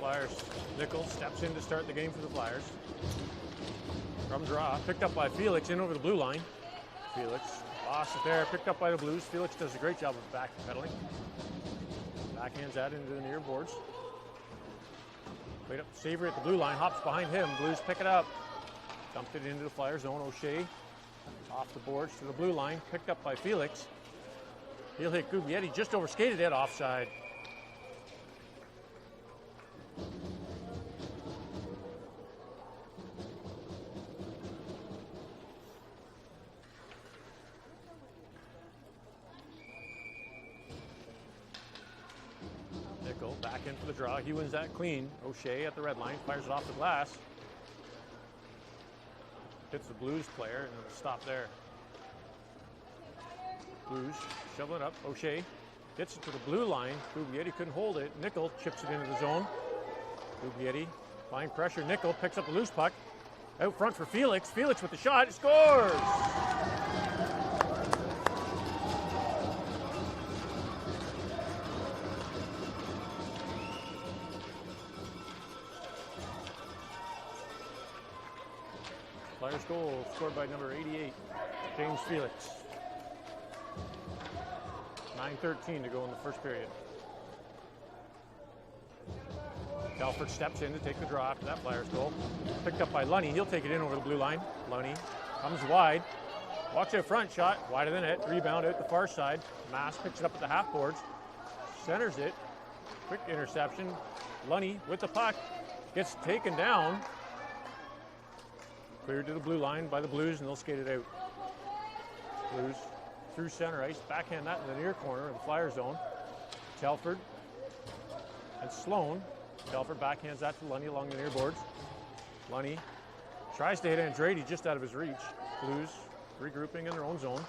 Flyers. Nichols steps in to start the game for the Flyers. From draw, picked up by Felix in over the blue line. Felix lost it there, picked up by the Blues. Felix does a great job of backpedaling. Backhands that into the near boards. Played up Savory at the blue line, hops behind him. Blues pick it up. Dumped it into the Flyers zone. O'Shea off the boards to the blue line, picked up by Felix. He'll hit Gubietti, just overskated it, offside. Nickel back in for the draw. He wins that clean. O'Shea at the red line, fires it off the glass. Hits the Blues player and it'll stop there. Blues shoveling it up. O'Shea gets it to the blue line. Gubietti couldn't hold it. Nickel chips it into the zone. Gubietti applying pressure. Nickel picks up the loose puck. Out front for Felix. Felix with the shot. He scores! Flyers goal scored by number 88, James Felix. 9:13 to go in the first period. Telford steps in to take the draw after that Flyers goal. Picked up by Lunny. He'll take it in over the blue line. Lunny comes wide. Walks out front, shot wide of the net. Rebound out the far side. Mass picks it up at the half boards. Centers it. Quick interception. Lunny with the puck. Gets taken down. Cleared to the blue line by the Blues, and they'll skate it out. Blues through center ice. Backhand that in the near corner of the Flyer zone. Telford and Sloan. Telford backhands that to Lunny along the near boards. Lunny tries to hit Andrade just out of his reach. Blues regrouping in their own zone.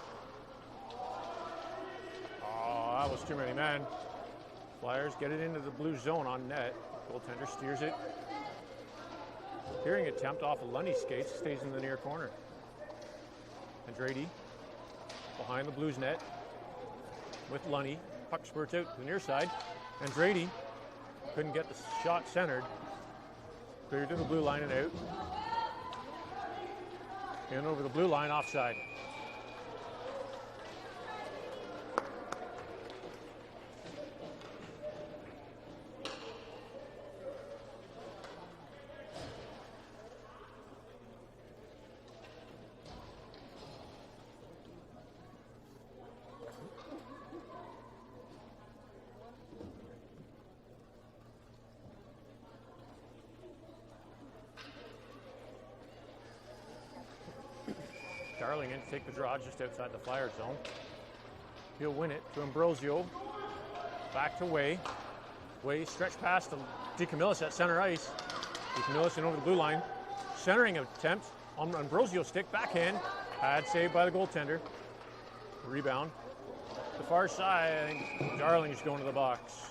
Oh, that was too many men. Flyers get it into the Blues zone on net. Goaltender steers it. Hearing attempt off of Lunny's skates, stays in the near corner. Andrade behind the Blues net with Lunny. Puck squirts out to the near side. Andrade couldn't get the shot centered. Cleared to the blue line and out. In over the blue line, offside. Darling in to take the draw just outside the Flyer zone. He'll win it to Ambrosio. Back to Way. Way stretch past to DeCamillis at center ice. DeCamillis in over the blue line. Centering attempt on Ambrosio stick. Backhand. Pad saved by the goaltender. Rebound. The far side. I think Darling's going to the box.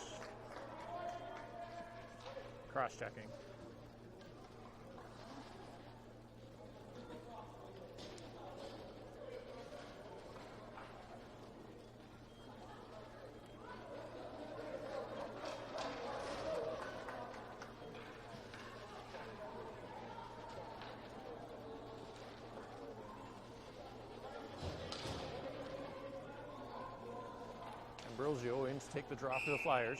Cross-checking. Ambrosio in to take the draw for the Flyers.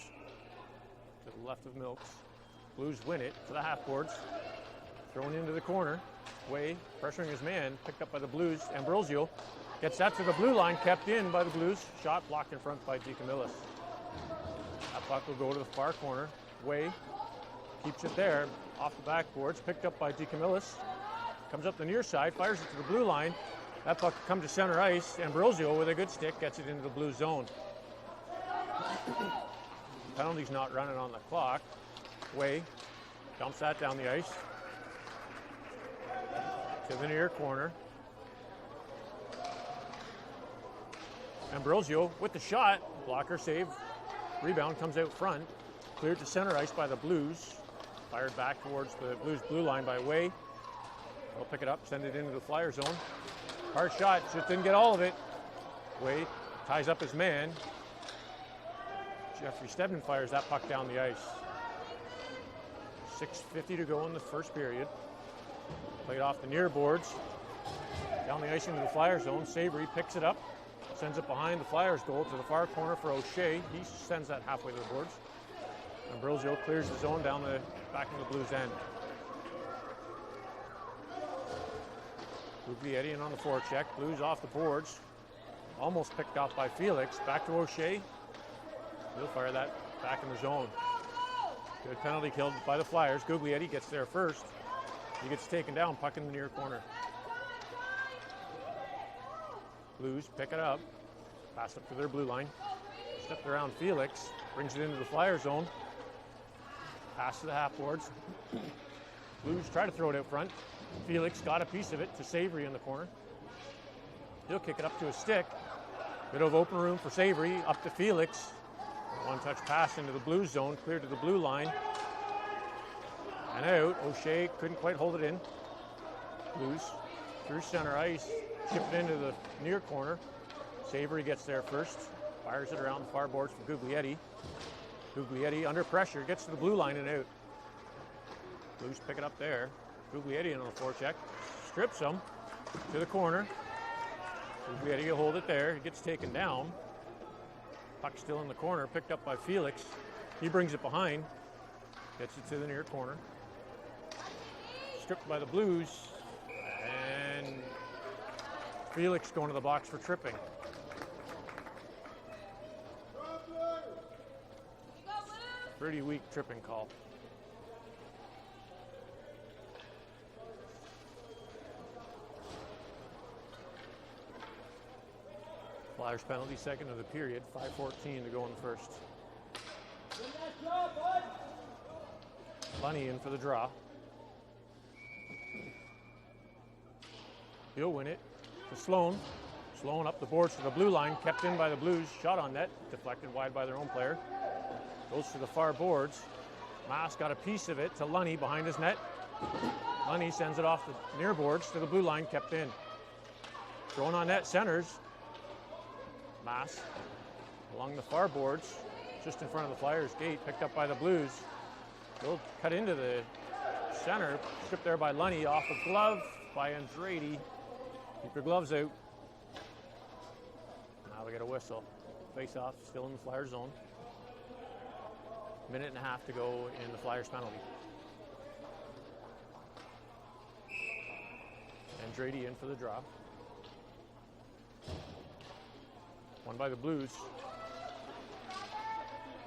To the left of Milks. Blues win it to the half boards. Thrown into the corner. Way pressuring his man. Picked up by the Blues. Ambrosio gets that to the blue line. Kept in by the Blues. Shot blocked in front by DeCamillis. That puck will go to the far corner. Way keeps it there. Off the backboards. Picked up by DeCamillis. Comes up the near side. Fires it to the blue line. That puck comes to center ice. Ambrosio with a good stick gets it into the blue zone. Penalty's not running on the clock. Way dumps that down the ice to the near corner. Ambrosio with the shot. Blocker save. Rebound comes out front. Cleared to center ice by the Blues. Fired back towards the Blues blue line by Way. They'll pick it up, send it into the Flyer zone. Hard shot, just didn't get all of it. Way ties up his man. Jeffrey Stedman fires that puck down the ice. 6:50 to go in the first period. Played off the near boards. Down the ice into the Flyer zone. Savory picks it up. Sends it behind the Flyers goal to the far corner for O'Shea. He sends that halfway to the boards. Ambrosio clears the zone down the back of the Blues end. Guglietti in on the forecheck. Blues off the boards. Almost picked off by Felix. Back to O'Shea. He'll fire that back in the zone. Good penalty killed by the Flyers. Guglietti gets there first. He gets taken down, puck in the near corner. Blues pick it up. Pass up to their blue line. Stepped around Felix. Brings it into the Flyer zone. Pass to the half boards. Blues try to throw it out front. Felix got a piece of it to Savory in the corner. He'll kick it up to a stick. Bit of open room for Savory. Up to Felix. One-touch pass into the Blues zone, clear to the blue line. And out. O'Shea couldn't quite hold it in. Blues through center ice. Chipped it into the near corner. Savory gets there first. Fires it around the far boards for Guglietti. Guglietti under pressure. Gets to the blue line and out. Blues pick it up there. Guglietti in on the forecheck. Strips him to the corner. Guglietti will hold it there. He gets taken down. Puck still in the corner, picked up by Felix. He brings it behind. Gets it to the near corner. Stripped by the Blues. And Felix going to the box for tripping. Pretty weak tripping call. Flyers penalty, second of the period. 5:14 to go in the first. Lunny in for the draw. He'll win it to Sloan. Sloan up the boards to the blue line, kept in by the Blues. Shot on net, deflected wide by their own player. Goes to the far boards. Mass got a piece of it to Lunny behind his net. Lunny sends it off the near boards to the blue line, kept in. Thrown on net, centers. Mass along the far boards, just in front of the Flyers' gate, picked up by the Blues. They'll cut into the center, stripped there by Lunny, off a glove by Andrade. Keep your gloves out. Now we get a whistle. Face off, still in the Flyers zone. Minute and a half to go in the Flyers penalty. Andrade in for the draw. Won by the Blues.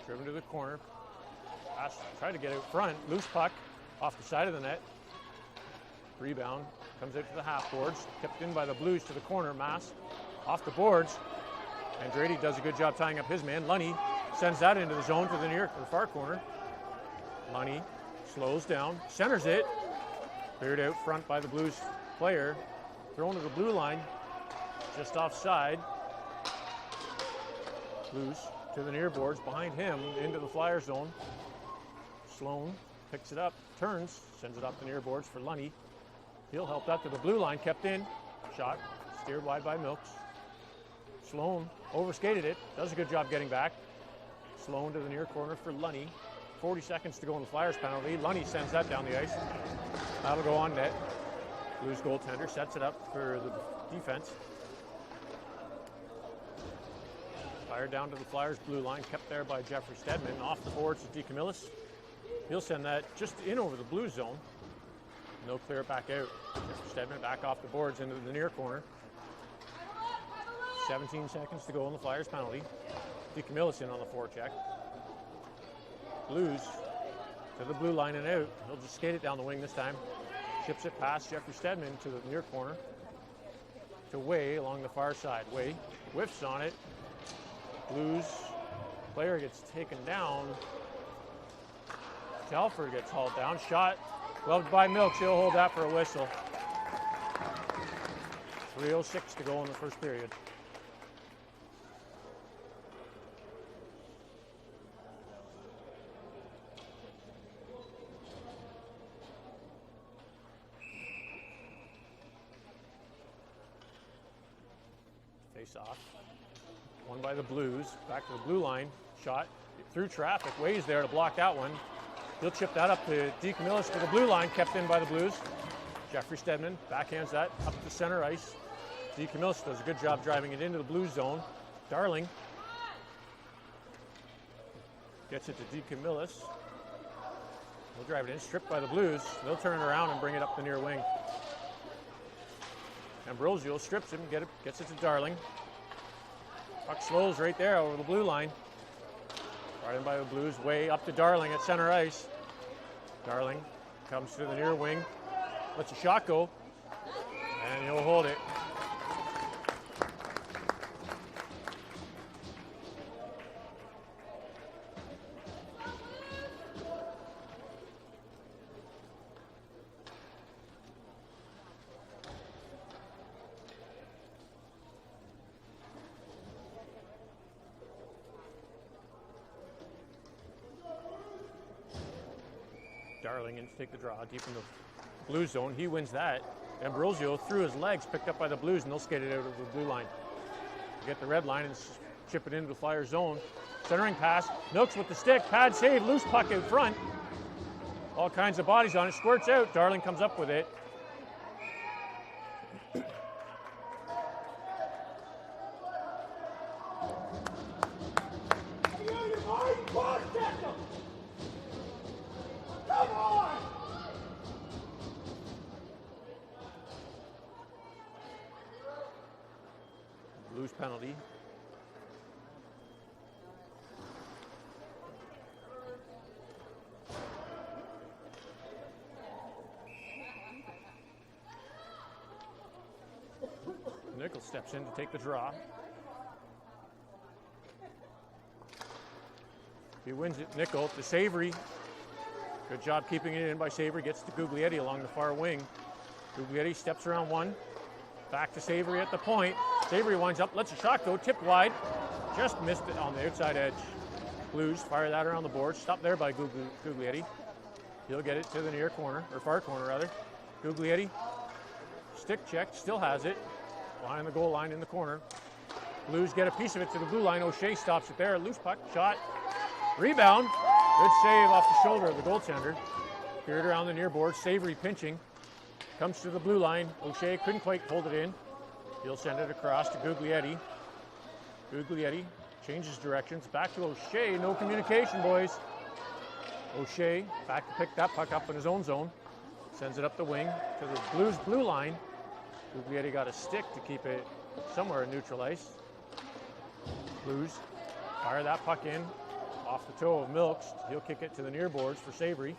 Driven to the corner. Pass, tried to get out front. Loose puck off the side of the net. Rebound. Comes out to the half boards. Kept in by the Blues to the corner. Mass off the boards. Andrade does a good job tying up his man. Lunny sends that into the zone to the far corner. Lunny slows down. Centers it. Cleared out front by the Blues player. Thrown to the blue line. Just offside. Blues to the near boards, behind him into the Flyer zone. Sloan picks it up, turns, sends it up the near boards for Lunny. He'll help that to the blue line, kept in. Shot, steered wide by Milks. Sloan overskated it, does a good job getting back. Sloan to the near corner for Lunny. 40 seconds to go in the Flyers penalty. Lunny sends that down the ice. That'll go on net. Blues goaltender sets it up for the defense. Fired down to the Flyers blue line, kept there by Jeffrey Stedman. Off the boards to DeCamillis. He'll send that just in over the Blues zone. No clear it back out. Jeffrey Stedman back off the boards into the near corner. 17 seconds to go in the Flyers penalty. DeCamillis in on the forecheck. Blues to the blue line and out. He'll just skate it down the wing this time. Chips it past Jeffrey Stedman to the near corner. To Way along the far side. Way whiffs on it. Blues player gets taken down. Telford gets hauled down. Shot gloved by Milks. He'll hold that for a whistle. 3:06 to go in the first period. Face off. Won by the Blues. Back to the blue line. Shot through traffic. Way's there to block that one. He'll chip that up to DeCamillis to the blue line. Kept in by the Blues. Jeffrey Stedman backhands that up to center ice. DeCamillis does a good job driving it into the Blues zone. Darling gets it to DeCamillis. He'll drive it in. Stripped by the Blues. They'll turn it around and bring it up the near wing. Ambrosio strips him. Gets it to Darling. Puck slows right there over the blue line. Brought in by the Blues. Way up to Darling at center ice. Darling comes to the near wing. Lets a shot go. And he'll hold it. Darling in to take the draw deep in the blue zone. He wins that. Ambrosio through his legs, picked up by the Blues, and they'll skate it out of the blue line. Get the red line and chip it into the Flyer zone. Centering pass. Milks with the stick. Pad save. Loose puck out front. All kinds of bodies on it. Squirts out. Darling comes up with it. Blues penalty. Nickel steps in to take the draw. He wins it. Nickel to Savory. Good job keeping it in by Savory. Gets to Guglietti along the far wing. Guglietti steps around one. Back to Savory at the point. Savory winds up, lets a shot go, tipped wide. Just missed it on the outside edge. Blues fire that around the board. Stopped there by Guglietti. He'll get it to the near corner, or far corner rather. Guglietti, stick check, still has it. Behind the goal line in the corner. Blues get a piece of it to the blue line. O'Shea stops it there. Loose puck, shot, rebound. Good save off the shoulder of the goaltender. Cleared around the near board. Savory pinching. Comes to the blue line. O'Shea couldn't quite hold it in. He'll send it across to Guglietti. Guglietti changes directions. Back to O'Shea. No communication, boys. O'Shea back to pick that puck up in his own zone. Sends it up the wing to the Blues blue line. Guglietti got a stick to keep it somewhere in neutral ice. Blues fire that puck in off the toe of Milks. He'll kick it to the near boards for Savory.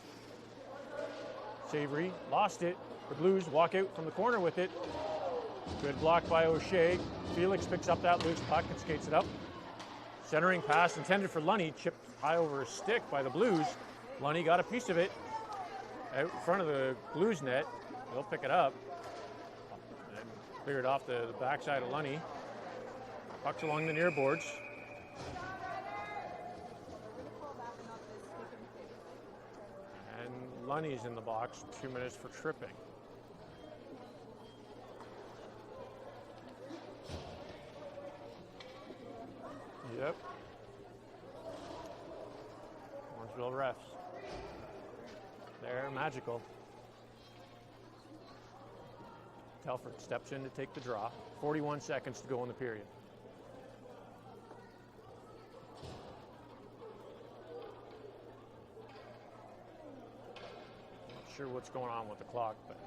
Savory lost it. The Blues walk out from the corner with it. Good block by O'Shea. Felix picks up that loose puck and skates it up. Centering pass intended for Lunny, chipped high over a stick by the Blues. Lunny got a piece of it out in front of the Blues net. They'll pick it up. And cleared off the backside of Lunny. Puck's along the near boards. And Lunny's in the box, 2 minutes for tripping. Yep. Orangeville refs. They're magical. Telford steps in to take the draw. 41 seconds to go in the period. Not sure what's going on with the clock, but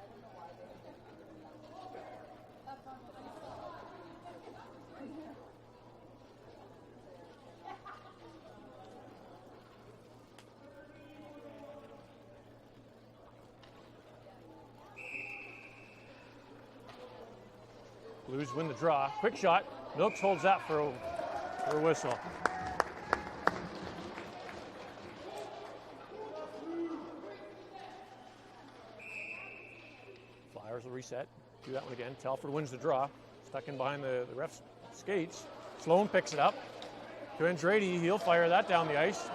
Blues win the draw. Quick shot. Milks holds that for a whistle. Flyers will reset. Do that one again. Telford wins the draw. Stuck in behind the ref's skates. Sloan picks it up. To Andrade. He'll fire that down the ice.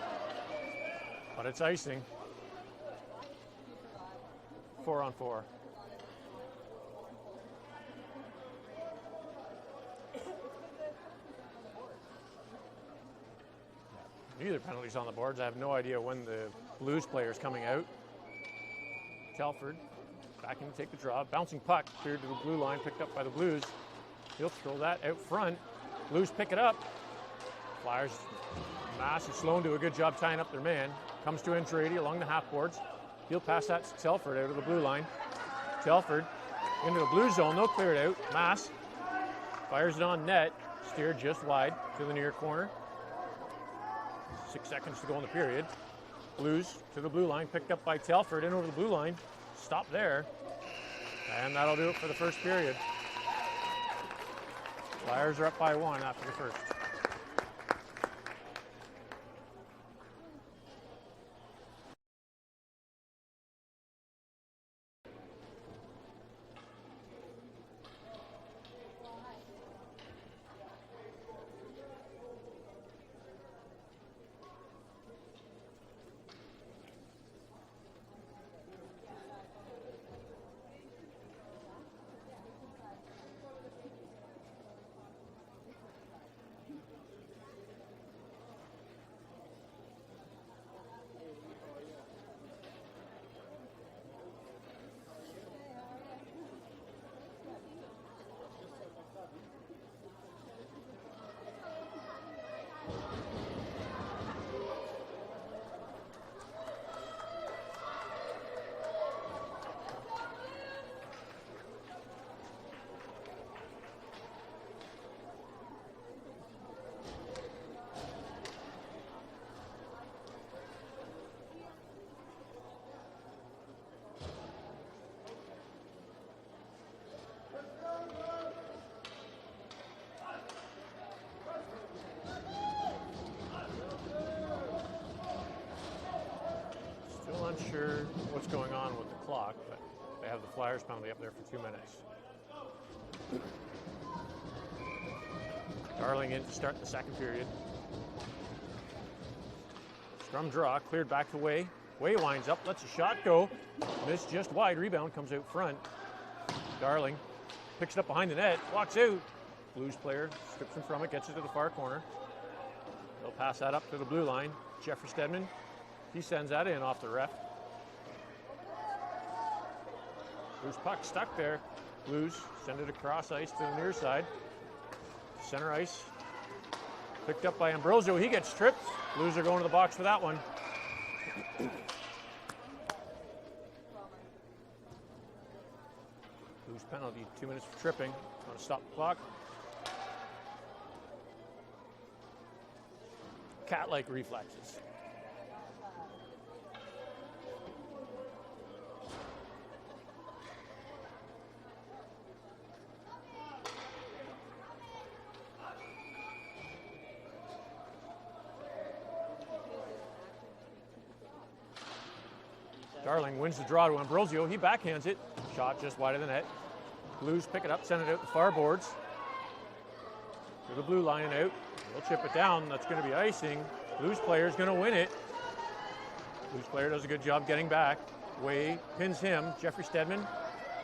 But it's icing. 4-on-4. Neither penalty's on the boards. I have no idea when the Blues player's coming out. Telford back in to take the draw. Bouncing puck cleared to the blue line, picked up by the Blues. He'll throw that out front. Blues pick it up. Flyers, Mass and Sloan do a good job tying up their man. Comes to Andrade along the half boards. He'll pass that to Telford out of the blue line. Telford into the blue zone. They'll clear it out. Mass fires it on net. Steered just wide to the near corner. 6 seconds to go in the period. Blues to the blue line, picked up by Telford, in over the blue line. Stop there. And that'll do it for the first period. Flyers are up by 1 after the first. sure what's going on with the clock, but they have the Flyers penalty up there for 2 minutes. Darling in to start the second period. Scrum draw, cleared back to Way. Way winds up, lets a shot go. Missed just wide, rebound comes out front. Darling picks it up behind the net, walks out. Blues player strips him from it, gets it to the far corner. They'll pass that up to the blue line. Jeffrey Stedman, he sends that in off the ref. Blues puck stuck there. Blues send it across ice to the near side. Center ice. Picked up by Ambrosio. He gets tripped. Blues are going to the box for that one. Blues penalty, 2 minutes for tripping. Going to stop the clock. Cat-like reflexes. Darling wins the draw to Ambrosio. He backhands it. Shot just wide of the net. Blues pick it up, send it out the far boards. To the blue line and out. They'll chip it down. That's going to be icing. Blues player's going to win it. Blues player does a good job getting back. Way pins him. Jeffrey Stedman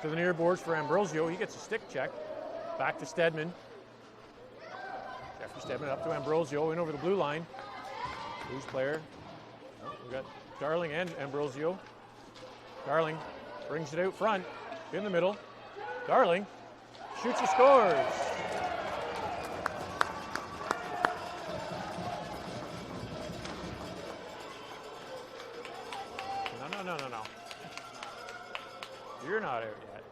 to the near boards for Ambrosio. He gets a stick check. Back to Stedman. Jeffrey Stedman up to Ambrosio in over the blue line. Blues player. We've got Darling and Ambrosio. Darling brings it out front, in the middle. Darling shoots and scores. No. You're not out yet.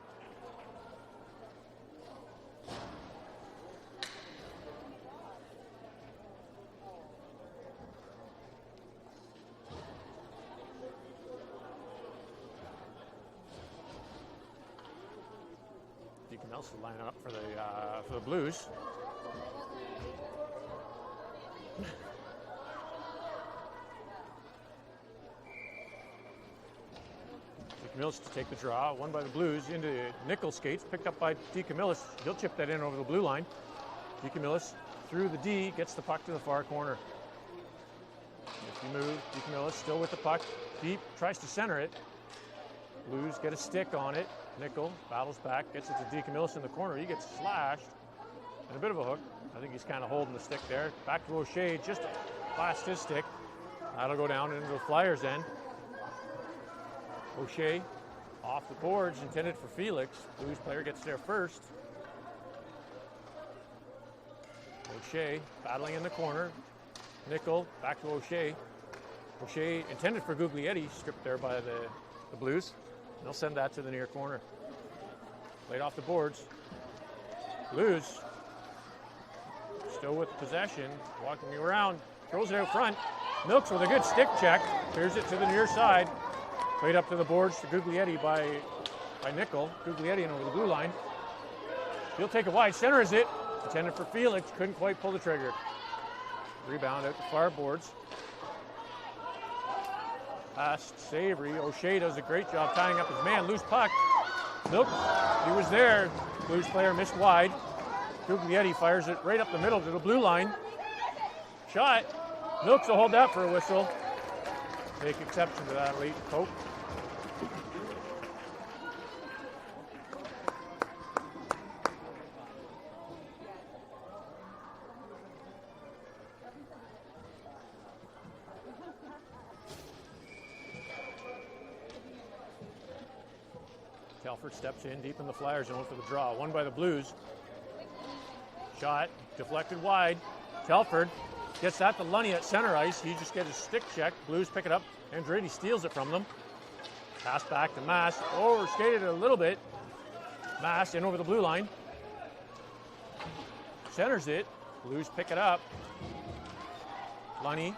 Deacon Nelson lining up for the Blues. Mills to take the draw, won by the Blues into nickel skates, picked up by DeCamillis. He'll chip that in over the blue line. DeCamillis through the D, gets the puck to the far corner. If you move, DeCamillis still with the puck, deep, tries to center it. Blues get a stick on it. Nickel battles back, gets it to DeCamillis in the corner. He gets slashed and a bit of a hook. I think he's kind of holding the stick there. Back to O'Shea, just past his stick. That'll go down into the Flyers' end. O'Shea off the boards, intended for Felix. Blues player gets there first. O'Shea battling in the corner. Nickel back to O'Shea. O'Shea intended for Guglietti, stripped there by the Blues. And they'll send that to the near corner. Played off the boards. Blues still with possession, walking around, throws it out front. Milks with a good stick check, clears it to the near side. Played up to the boards to Guglietti by Nickel. Guglietti in over the blue line. He'll take it wide, centers it. Intended for Felix, couldn't quite pull the trigger. Rebound out the far boards. Past Savory. O'Shea does a great job tying up his man. Loose puck. Nope, he was there. Blues player missed wide. Guglietti fires it right up the middle to the blue line. Shot. Milks will hold that for a whistle. Take exception to that late poke. Telford steps in deep in the Flyer zone for the draw. Won by the Blues. Shot deflected wide. Telford gets that to Lunny at center ice. He just gets a stick check. Blues pick it up. Andretti steals it from them. Pass back to Mass. Overskated it a little bit. Mass in over the blue line. Centers it. Blues pick it up. Lunny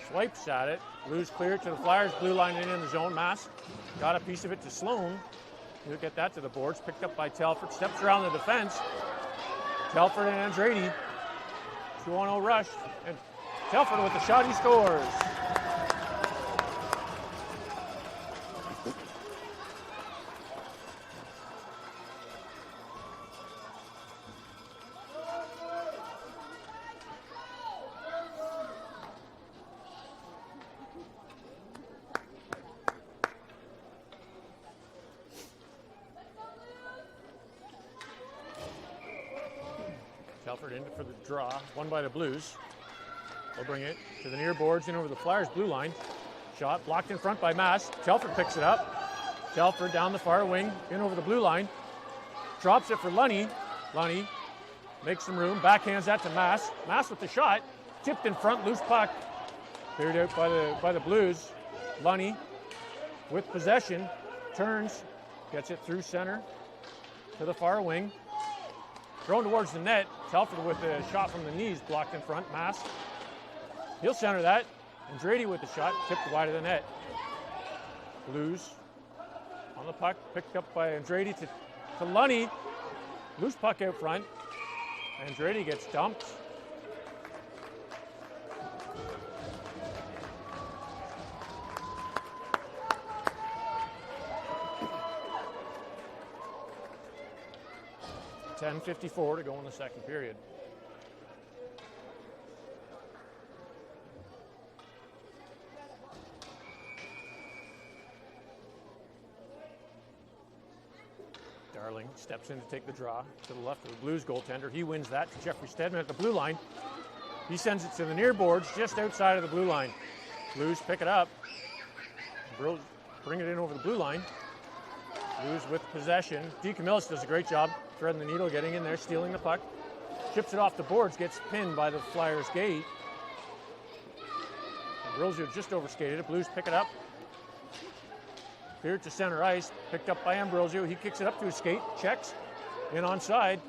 swipes at it. Blues clear to the Flyers. Blue line in the zone. Mass got a piece of it to Sloan. He'll get that to the boards. Picked up by Telford. Steps around the defense. Telford and Andretti. 2-on-0 rush. And Telford with the shot, he scores. Telford in for the draw, won by the Blues. They'll bring it to the near boards in over the Flyers blue line. Shot blocked in front by Mass. Telford picks it up. Telford down the far wing, in over the blue line. Drops it for Lunny. Lunny makes some room, backhands that to Mass. Mass with the shot, tipped in front, loose puck. Cleared out by the Blues. Lunny with possession, turns, gets it through center to the far wing. Thrown towards the net. Telford with the shot from the knees, blocked in front. Mass. He'll center that. Andrade with the shot, tipped wide of the net. Blues on the puck, picked up by Andrade to Lunny. Loose puck out front. Andrade gets dumped. .10:54 to go in the second period. Darling steps in to take the draw to the left of the Blues goaltender. He wins that to Jeffrey Stedman at the blue line. He sends it to the near boards just outside of the blue line. Blues pick it up. Bring it in over the blue line. Blues with possession. DeCamillis does a great job threading the needle, getting in there, stealing the puck. Chips it off the boards, gets pinned by the Flyers gate. Ambrosio just overskated it. Blues pick it up. Cleared to center ice, picked up by Ambrosio. He kicks it up to his skate, checks, in onside.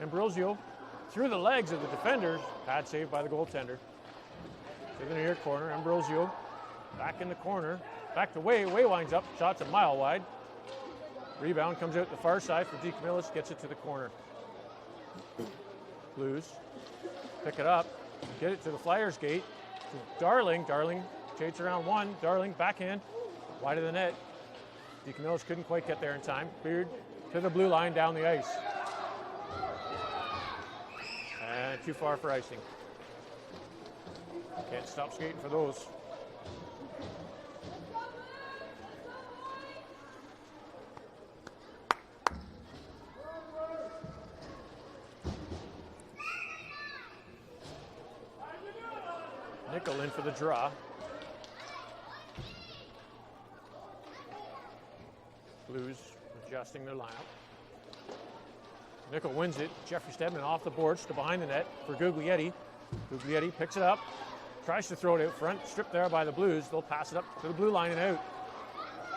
Ambrosio through the legs of the defenders. Pad saved by the goaltender. To the near corner, Ambrosio back in the corner. Back to Way. Way winds up, shot's a mile wide. Rebound comes out the far side for DeCamillis, gets it to the corner. Blues pick it up, get it to the Flyers gate. To Darling. Darling chases around one. Darling backhand, wide of the net. DeCamillis couldn't quite get there in time. Beard to the blue line down the ice. And too far for icing. Can't stop skating for those. Nickel in for the draw. Blues adjusting their lineup. Nickel wins it. Jeffrey Stedman off the boards to behind the net for Guglietti. Guglietti picks it up, tries to throw it out front, stripped there by the Blues. They'll pass it up to the blue line and out.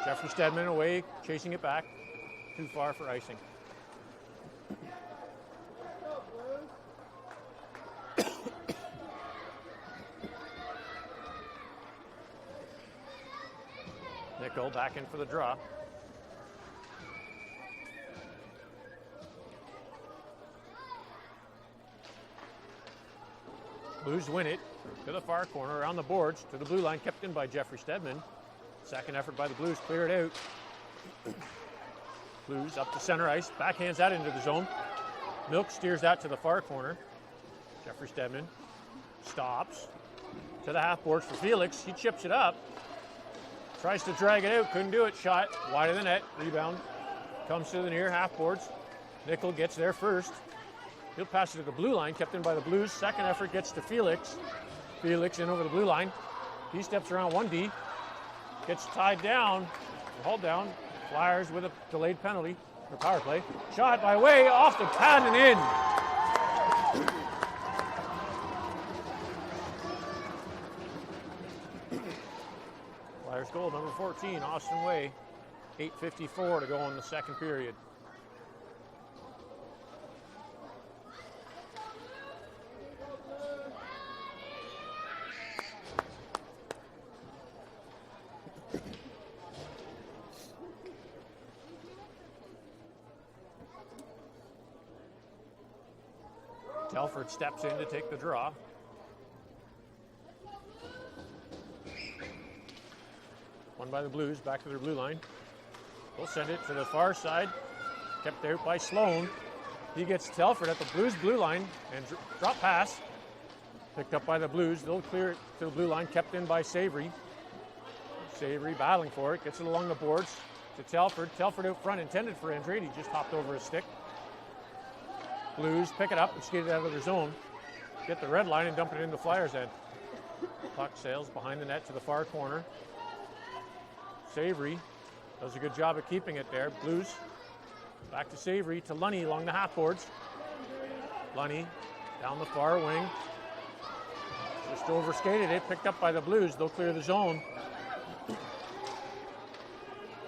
Jeffrey Stedman away, chasing it back. Too far for icing. Nickel back in for the draw. Blues win it to the far corner, around the boards, to the blue line, kept in by Jeffrey Stedman. Second effort by the Blues, clear it out. Blues up to center ice, backhands that into the zone. Milk steers that to the far corner. Jeffrey Stedman stops to the half boards for Felix. He chips it up. Tries to drag it out, couldn't do it. Shot wide of the net. Rebound comes to the near half boards. Nickel gets there first. He'll pass it to the blue line, kept in by the Blues. Second effort gets to Felix. Felix in over the blue line. He steps around 1D. Gets tied down, hauled down. Flyers with a delayed penalty for power play. Shot by Way, off the pad and in. Flyers goal number 14, Austin Way. 8:54 to go in the second period. Telford steps in to take the draw. Won by the Blues, back to their blue line. They'll send it to the far side, kept out by Sloan. He gets Telford at the Blues blue line and drop pass. Picked up by the Blues. They'll clear it to the blue line, kept in by Savory. Savory battling for it, gets it along the boards to Telford. Telford out front, intended for Andrade, just hopped over his stick. Blues pick it up and skate it out of their zone. Get the red line and dump it in the Flyers' end. Puck sails behind the net to the far corner. Savory does a good job of keeping it there. Blues back to Savory, to Lunny along the half boards. Lunny down the far wing. Just overskated it, picked up by the Blues. They'll clear the zone.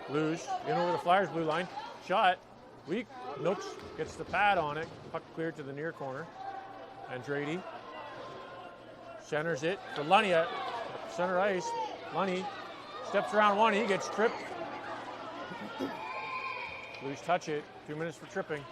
Blues in over the Flyers' blue line. Shot. Weak. Nooks gets the pad on it. Puck cleared to the near corner. Andrade centers it for Lunny at center ice. Lunny steps around one. He gets tripped. Blues touch it. 2 minutes for tripping.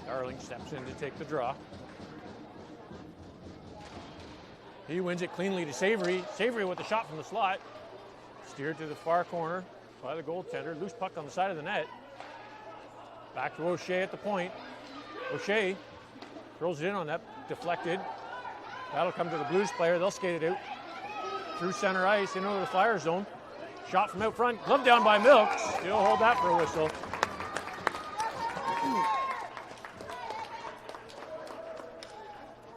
Darling steps in to take the draw. He wins it cleanly to Savory. Savory with the shot from the slot. Steered to the far corner by the goaltender. Loose puck on the side of the net. Back to O'Shea at the point. O'Shea throws it in on that. Deflected. That'll come to the Blues player. They'll skate it out. Through center ice, in over the Flyers zone. Shot from out front. Glove down by Milks. He'll hold that for a whistle.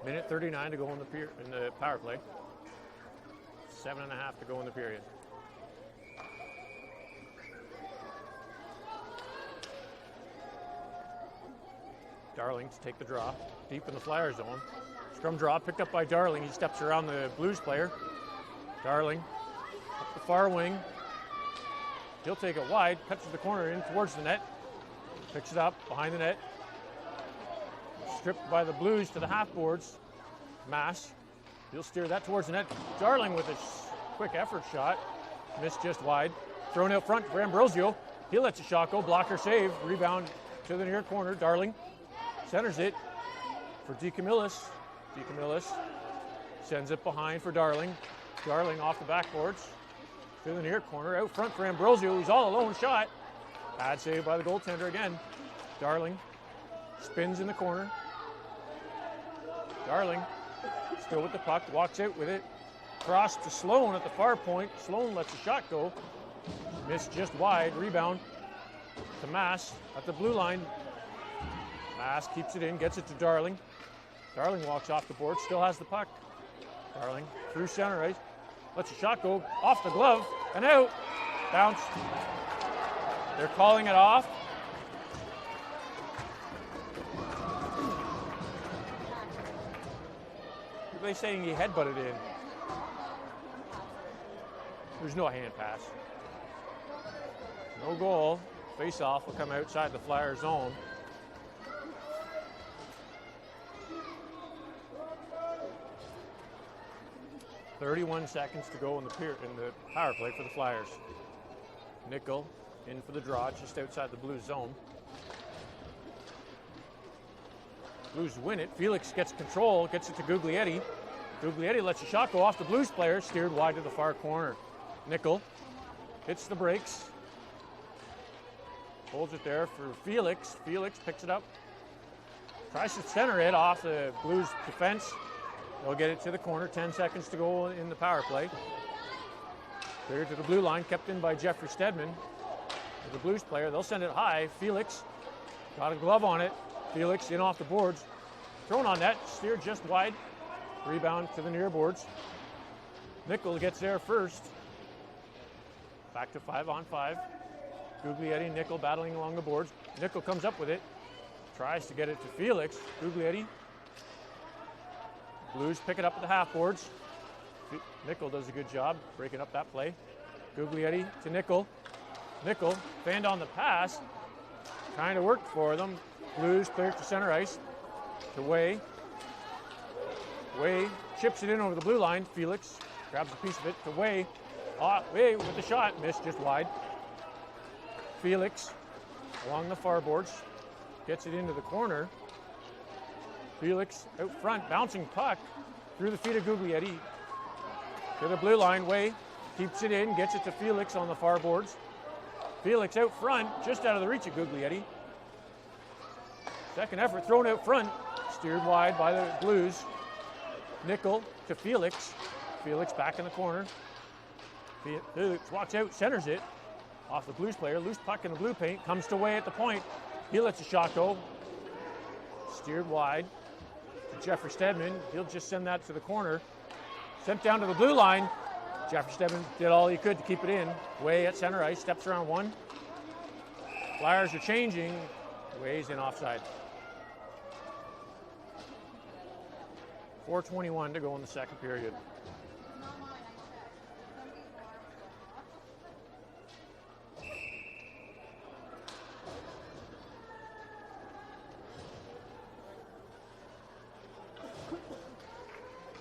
Minute 39 to go in the power play. 7.5 to go in the period. Darling to take the draw. Deep in the Flyer zone. Scrum draw picked up by Darling. He steps around the Blues player. Darling up the far wing. He'll take it wide. Cuts to the corner in towards the net. Picks it up behind the net. Stripped by the Blues to the half boards. Mass. He'll steer that towards the net. Darling with a quick effort shot. Missed just wide. Thrown out front for Ambrosio. He lets a shot go. Blocker save. Rebound to the near corner. Darling centers it for DeCamillis. DeCamillis sends it behind for Darling. Darling off the backboards to the near corner. Out front for Ambrosio. He's all alone. Shot. Bad save by the goaltender again. Darling spins in the corner. Darling still with the puck, walks out with it. Cross to Sloan at the far point. Sloan lets a shot go. Missed just wide. Rebound to Mass at the blue line. Mass keeps it in, gets it to Darling. Darling walks off the board, still has the puck. Darling through center ice. Lets a shot go off the glove and out. Bounced. They're calling it off. They're saying he headbutted in. There's no hand pass. No goal. Face-off will come outside the Flyer zone. .31 seconds to go in the power play for the Flyers. Nickel in for the draw, just outside the Blues zone. Blues win it. Felix gets control, gets it to Guglietti. Guglietti lets a shot go off the Blues player, steered wide to the far corner. Nickel hits the brakes. Holds it there for Felix. Felix picks it up. Tries to center it off the Blues defense. They'll get it to the corner. 10 seconds to go in the power play. Clear to the blue line, kept in by Jeffrey Stedman. The Blues player, they'll send it high. Felix got a glove on it. Felix in off the boards. Thrown on net, steered just wide. Rebound to the near boards. Nickel gets there first. Back to 5-on-5. Guglietti, Nickel battling along the boards. Nickel comes up with it. Tries to get it to Felix. Guglietti. Blues pick it up at the half boards. Nickel does a good job breaking up that play. Guglietti to Nickel. Nickel fanned on the pass. Kind of worked for them. Blues clears to center ice. To Way. Way chips it in over the blue line. Felix grabs a piece of it to Way. Way with the shot. Missed just wide. Felix along the far boards. Gets it into the corner. Felix out front. Bouncing puck through the feet of Guglietti. To the blue line, Way keeps it in, gets it to Felix on the far boards. Felix out front, just out of the reach of Guglietti. Second effort thrown out front, steered wide by the Blues. Nickel to Felix. Felix back in the corner. Felix walks out, centers it. Off the Blues player, loose puck in the blue paint, comes to Way at the point. He lets a shot go. Steered wide to Jeffrey Stedman. He'll just send that to the corner. Sent down to the blue line. Jeffrey Stedman did all he could to keep it in. Way at center ice, steps around one. Flyers are changing. Way's in offside. 4:21 to go in the second period.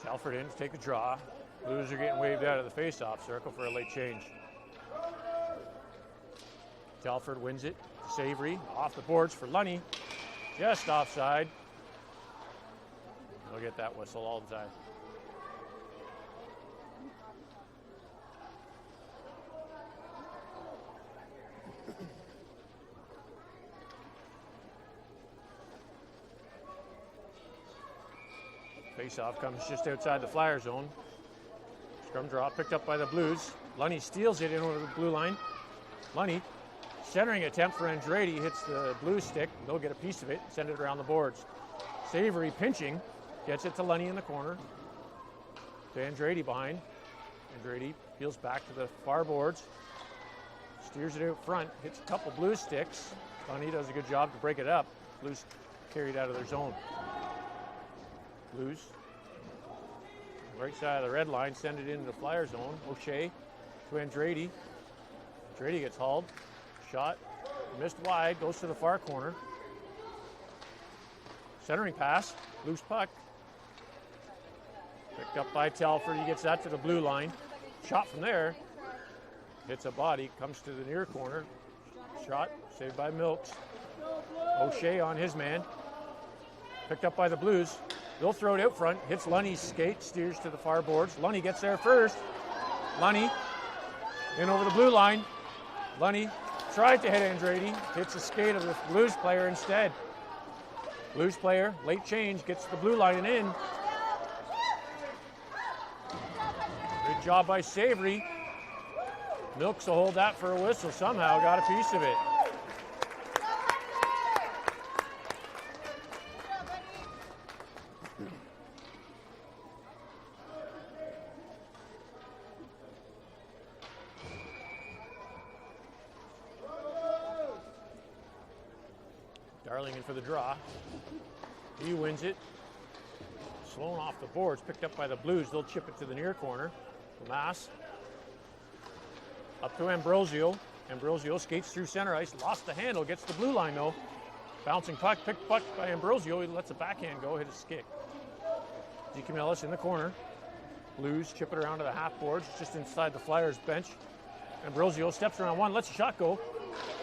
Telford in to take a draw. Blues are getting waved out of the face-off circle for a late change. Telford wins it to Savory. Off the boards for Lunny. Just offside. He'll get that whistle all the time. Face-off comes just outside the Flyer zone. Scrum draw picked up by the Blues. Lunny steals it in over the blue line. Lunny, centering attempt for Andretti, hits the Blues stick. They'll get a piece of it, send it around the boards. Savory pinching, gets it to Lunny in the corner. To Andretti behind. Andretti peels back to the far boards. Steers it out front, hits a couple Blues sticks. Lunny does a good job to break it up. Blues carried out of their zone. Blues, right side of the red line, send it into the Flyer zone. O'Shea to Andretti. Andretti gets hauled. Shot, missed wide, goes to the far corner. Centering pass, loose puck. Picked up by Telford, he gets that to the blue line. Shot from there, hits a body, comes to the near corner. Shot, saved by Milks. O'Shea on his man. Picked up by the Blues. They'll throw it out front, hits Lunny's skate, steers to the far boards. Lunny gets there first. Lunny in over the blue line. Lunny tried to hit Andretti, hits the skate of the Blues player instead. Blues player, late change, gets the blue line and in. Good job by Savory. Milks will hold that for a whistle somehow, got a piece of it. Darling in for the draw. He wins it. Sloan off the boards, picked up by the Blues. They'll chip it to the near corner. Mass. Up to Ambrosio. Ambrosio skates through center ice, lost the handle, gets the blue line though. Bouncing puck, picked puck by Ambrosio. He lets a backhand go, hit a stick. DeCamillis in the corner. Blues chip it around to the half boards, just inside the Flyers bench. Ambrosio steps around one, lets a shot go.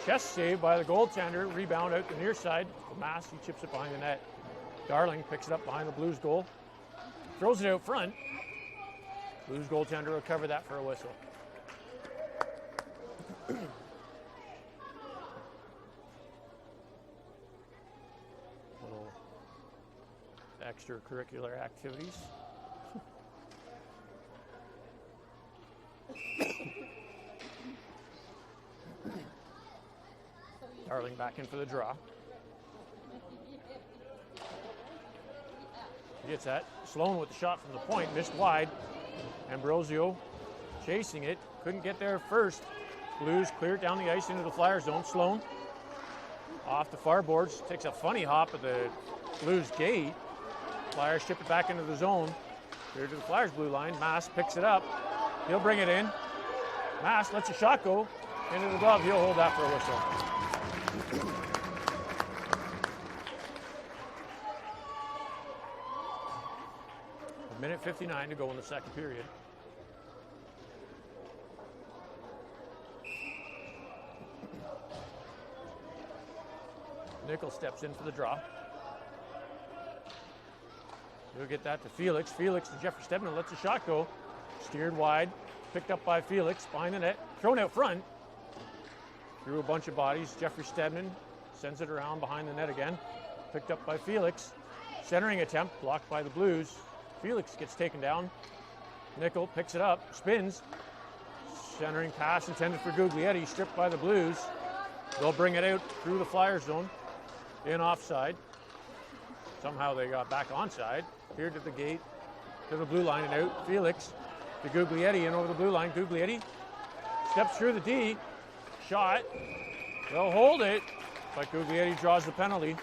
Chest save by the goaltender, rebound out the near side. Mass, he chips it behind the net. Darling picks it up behind the Blues goal. Throws it out front. Blues goaltender will cover that for a whistle. Little extracurricular activities. Darling back in for the draw. He gets that. Sloan with the shot from the point, missed wide. Ambrosio chasing it, couldn't get there first. Blues clear it down the ice into the Flyer zone. Sloan off the far boards, takes a funny hop at the Blues gate. Flyers ship it back into the zone. Clear to the Flyers blue line. Mass picks it up. He'll bring it in. Mass lets a shot go into the glove. He'll hold that for a whistle. A minute 59 to go in the second period. Nickel steps in for the draw. He'll get that to Felix. Felix to Jeffrey Stedman lets a shot go. Steered wide, picked up by Felix, behind the net, thrown out front. Through a bunch of bodies, Jeffrey Stedman sends it around behind the net again. Picked up by Felix. Centering attempt, blocked by the Blues. Felix gets taken down. Nickel picks it up, spins. Centering pass intended for Guglietti, stripped by the Blues. They'll bring it out through the Flyers zone, in offside. Somehow they got back onside. Here to the gate, to the blue line and out. Felix to Guglietti, in over the blue line. Guglietti steps through the D. Shot. They'll hold it, but Guglietti draws the penalty.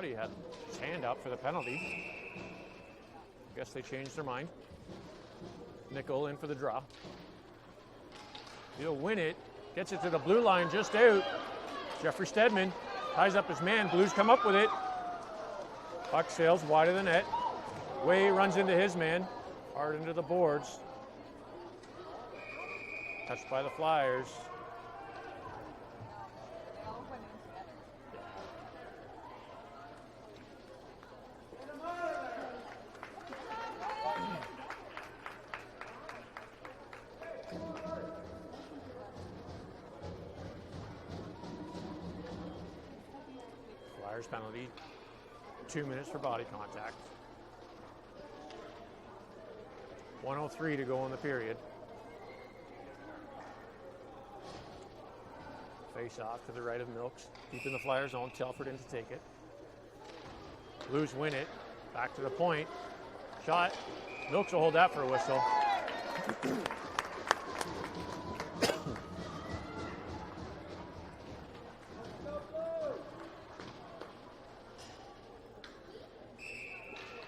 He had his hand up for the penalty. I guess they changed their mind. Nickel in for the draw. He'll win it. Gets it to the blue line, just out. Jeffrey Stedman ties up his man. Blues come up with it. Puck sails wide of the net. Way runs into his man. Hard into the boards. Touched by the Flyers. Penalty, 2 minutes for body contact. 1:03 to go in the period. Face off to the right of Milks, keeping the Flyers zone. Telford in to take it. Blues win it. Back to the point. Shot. Milks will hold that for a whistle.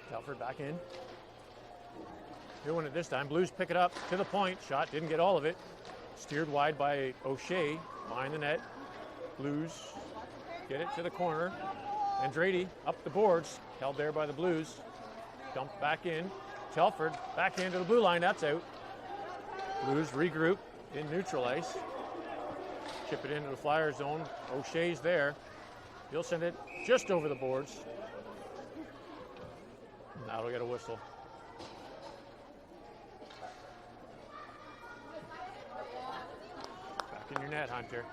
Telford back in. He'll win it this time. Blues pick it up to the point. Shot didn't get all of it. Steered wide by O'Shea behind the net. Blues get it to the corner. Andrade up the boards. Held there by the Blues. Dumped back in. Telford back into the blue line. That's out. Blues regroup in neutral ice. Chip it into the Flyer zone. O'Shea's there. He'll send it just over the boards. That'll get a whistle. Back in your net, Hunter.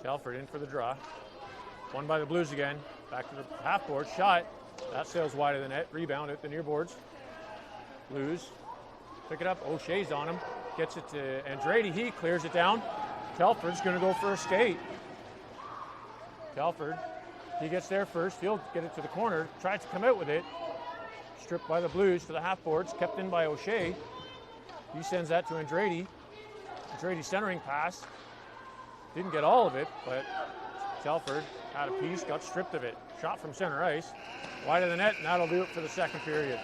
Telford in for the draw. Won by the Blues again. Back to the half board. Shot. That sails wide of the net. Rebound at the near boards. Blues pick it up. O'Shea's on him. Gets it to Andrade. He clears it down. Telford's going to go for a skate. Telford. He gets there first. He'll get it to the corner. Tries to come out with it. Stripped by the Blues to the half boards. Kept in by O'Shea. He sends that to Andrade. Andrade centering pass. Didn't get all of it, but Telford had a piece, got stripped of it. Shot from center ice. Wide of the net, and that'll do it for the second period.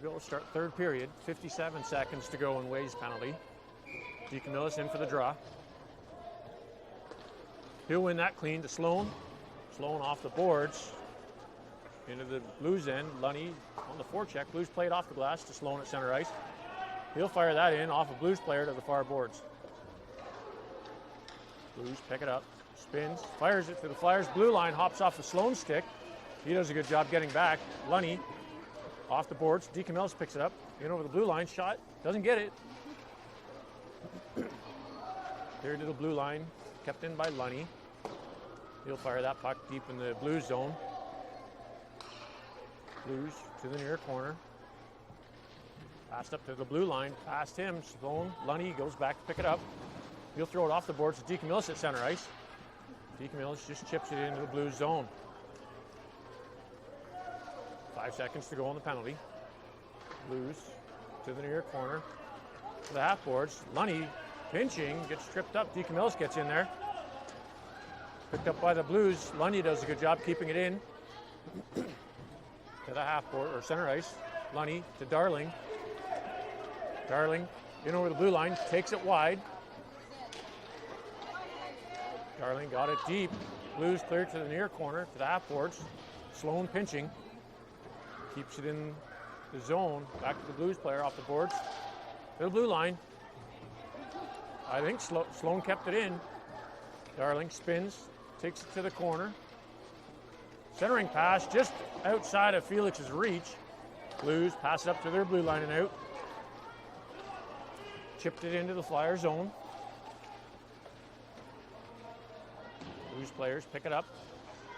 We'll start third period. 57 seconds to go in Way's penalty. Deacon Millis in for the draw. He'll win that clean to Sloan. Sloan off the boards. Into the Blues end. Lunny on the forecheck. Blues played off the glass to Sloan at center ice. He'll fire that in off a Blues player to the far boards. Blues pick it up. Spins. Fires it to the Flyers. Blue line hops off the Sloan stick. He does a good job getting back. Lunny off the boards. Deacon Mills picks it up. In over the blue line. Shot. Doesn't get it. Cleared to the blue line. Kept in by Lunny. He'll fire that puck deep in the Blues zone. Blues to the near corner. Passed up to the blue line. Past him. Sloan. Lunny goes back to pick it up. He'll throw it off the boards to Deacon Mills at center ice. Deacon Mills just chips it into the Blues zone. 5 seconds to go on the penalty. Blues to the near corner. To the half boards. Lunny pinching. Gets tripped up. Deacon Mills gets in there. Picked up by the Blues. Lunny does a good job keeping it in. To the half board or center ice. Lunny to Darling. Darling in over the blue line. Takes it wide. Darling got it deep. Blues cleared to the near corner to the half boards. Sloan pinching. Keeps it in the zone. Back to the Blues player off the boards. To the blue line. I think Sloan kept it in. Darling spins. Takes it to the corner. Centering pass just outside of Felix's reach. Blues pass it up to their blue line and out. Chipped it into the Flyer zone. Blues players pick it up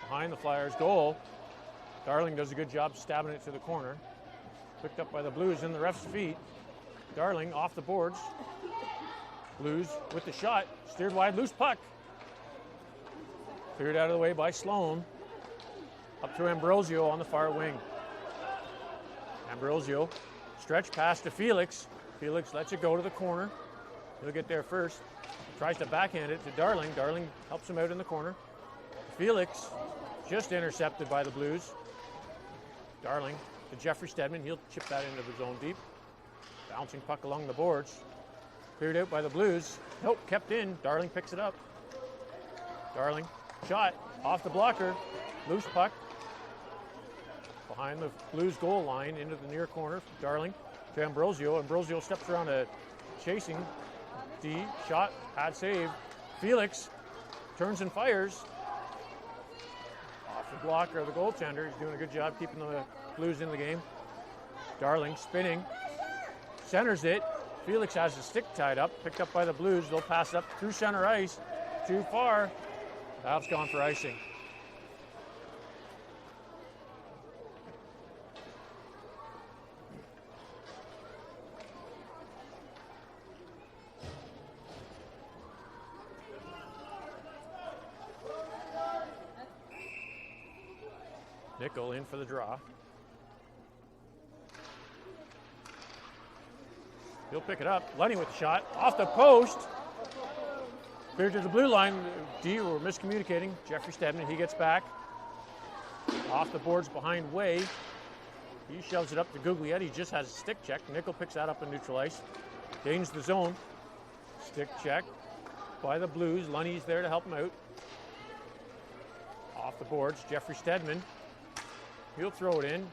behind the Flyers' goal. Darling does a good job stabbing it to the corner. Picked up by the Blues in the ref's feet. Darling off the boards. Blues with the shot. Steered wide, loose puck. Cleared out of the way by Sloan. Up to Ambrosio on the far wing. Ambrosio, stretch pass to Felix. Felix lets it go to the corner. He'll get there first. Tries to backhand it to Darling. Darling helps him out in the corner. Felix just intercepted by the Blues. Darling to Jeffrey Stedman. He'll chip that into the zone deep. Bouncing puck along the boards. Cleared out by the Blues. Nope, kept in. Darling picks it up. Darling, shot off the blocker. Loose puck. Behind the Blues goal line into the near corner. Darling to Ambrosio. Ambrosio steps around a chasing D. Shot, pad save. Felix turns and fires. Off the blocker of the goaltender. He's doing a good job keeping the Blues in the game. Darling spinning. Centers it. Felix has the stick tied up. Picked up by the Blues. They'll pass it up through center ice. Too far. That's gone for icing. Nickel in for the draw. He'll pick it up. Lunny with the shot. Off the post. Cleared to the blue line. D were miscommunicating. Jeffrey Stedman, he gets back. Off the boards behind Way. He shoves it up to Guglietti. Just has a stick check. Nickel picks that up in neutral ice. Gains the zone. Stick check by the Blues. Lunny's there to help him out. Off the boards, Jeffrey Stedman. He'll throw it in.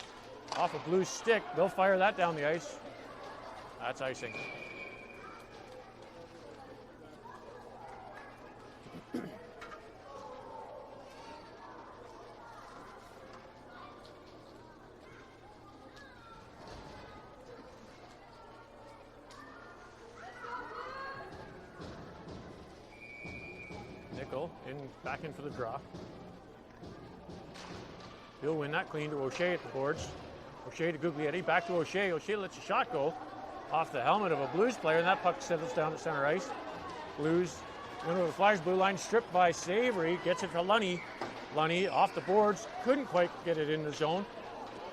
Off a Blues stick. They'll fire that down the ice. That's icing. Nickel back in for the draw. He'll win that clean to O'Shea at the boards. O'Shea to Guglietti, back to O'Shea. O'Shea lets a shot go off the helmet of a Blues player, and that puck settles down at center ice. Blues win over the Flyers blue line, stripped by Savory, gets it to Lunny. Lunny off the boards, couldn't quite get it in the zone.